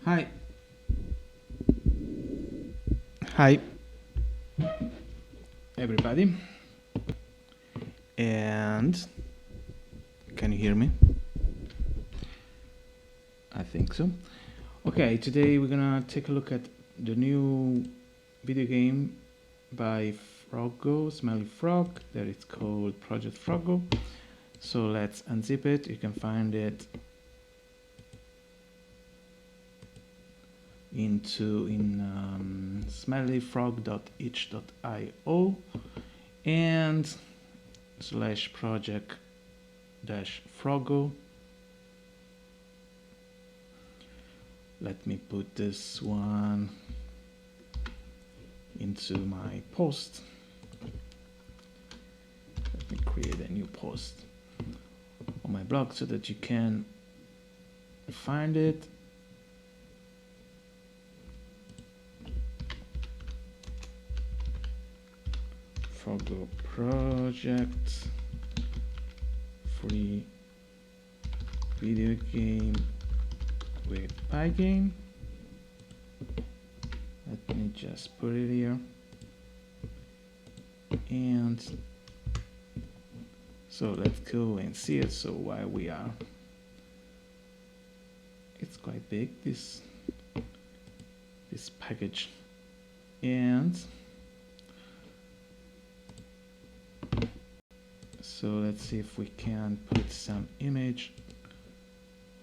Hi. Hi, everybody. And can you hear me? I think so. Okay, today we're gonna take a look at the new video game by Froggo, Smelly Frog, that is called Project Froggo. So let's unzip it. You can find it in smellyfrog.itch.io and slash project dash Froggo. Let me put this one into my post. Let me create a new post on my blog so that you can find it. Froggo project, free video game with pygame. Let me just put it here. And so let's go and see it. So while we are, it's quite big, this package. And so let's see if we can put some image.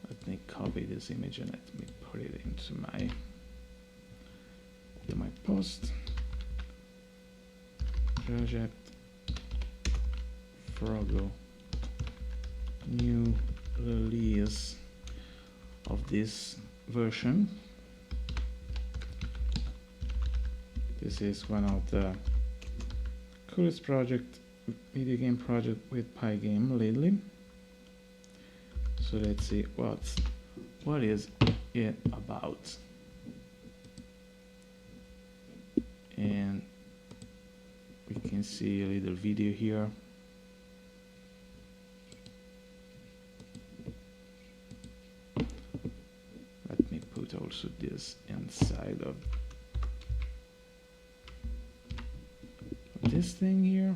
Let me copy this image and let me put it into my post. Project Froggo, new release of this version. This is one of the coolest video game project with pygame lately. So let's see what is it about. And we can see a little video here. Let me put also this inside of this thing here.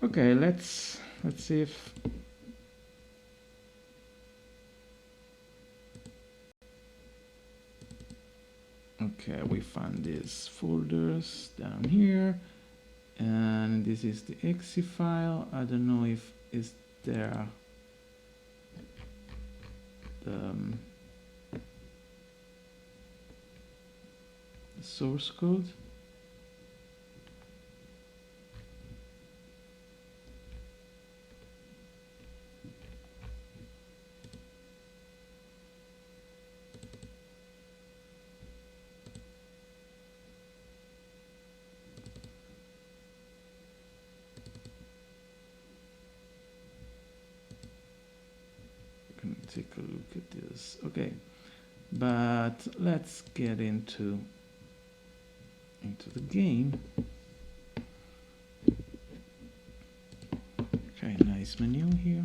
Okay, let's see if okay, we found these folders down here, and this is the exe file. I don't know if is there the source code. Take a look at this. Okay, but let's get into the game. Okay, nice menu here.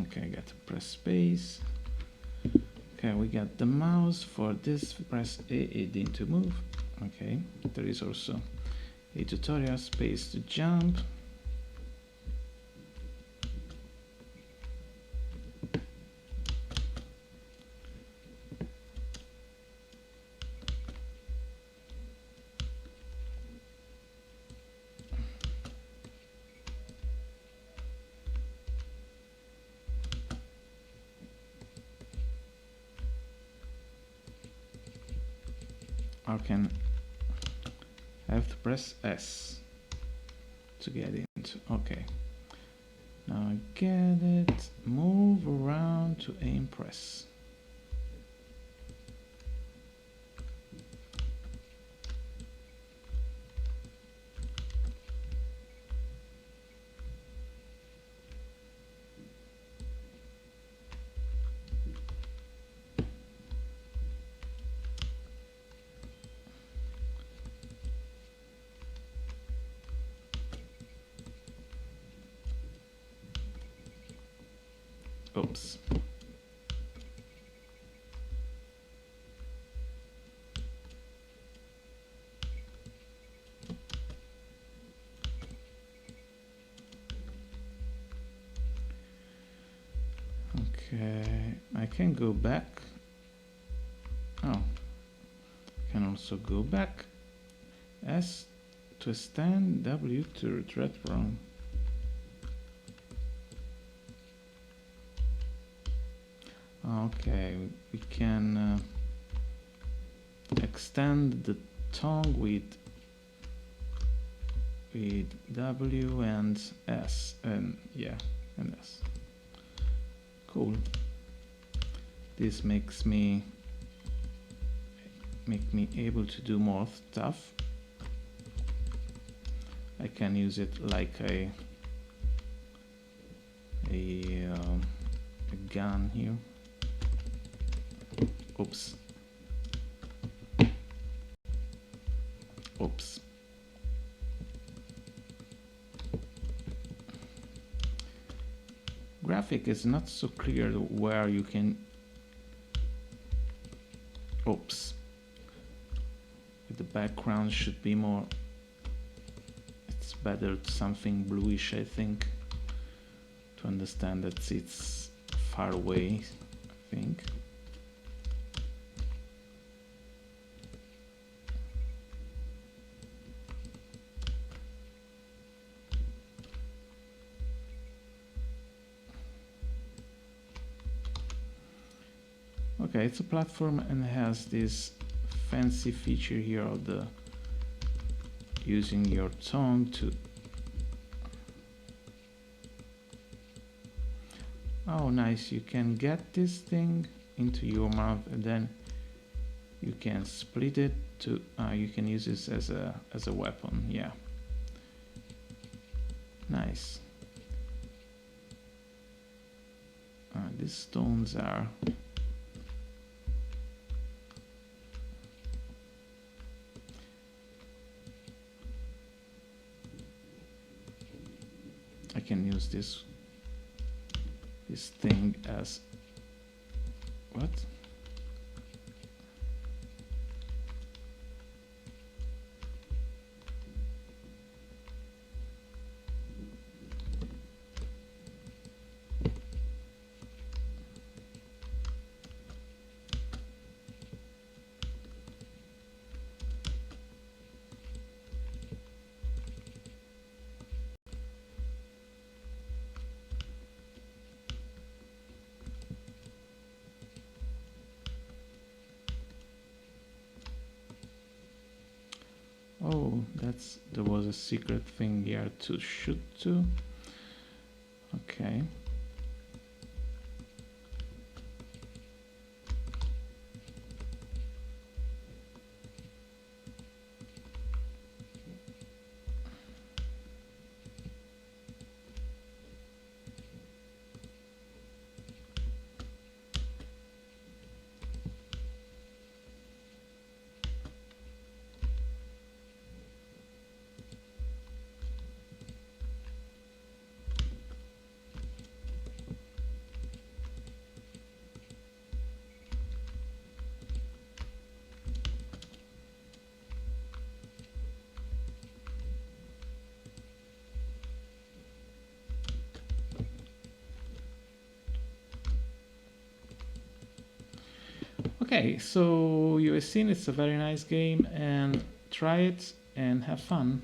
Okay, I got to press space. Okay, we got the mouse for this. Press A to move. Okay, there is also a tutorial, space to jump. I can I have to press S to get into. Okay. Now I get it. Move around to aim press. Oops. Okay, I can go back. Oh, I can also go back. S to stand, W to retreat from. Okay, we can extend the tongue with W and S, and yeah, and S. Cool. This makes me able to do more stuff. I can use it like a gun here. Oops. Oops. Graphic is not so clear where you can. Oops. The background should be more. It's better something bluish, I think, to understand that it's far away, I think. Okay, it's a platform and has this fancy feature here of the using your tongue to. Oh, nice! You can get this thing into your mouth and then you can split it to. You can use this as a weapon. Yeah. Nice. These stones are. I can use this thing as what? Oh, there was a secret thing here to shoot to. Okay. Okay, so you have seen it's a very nice game, and try it and have fun.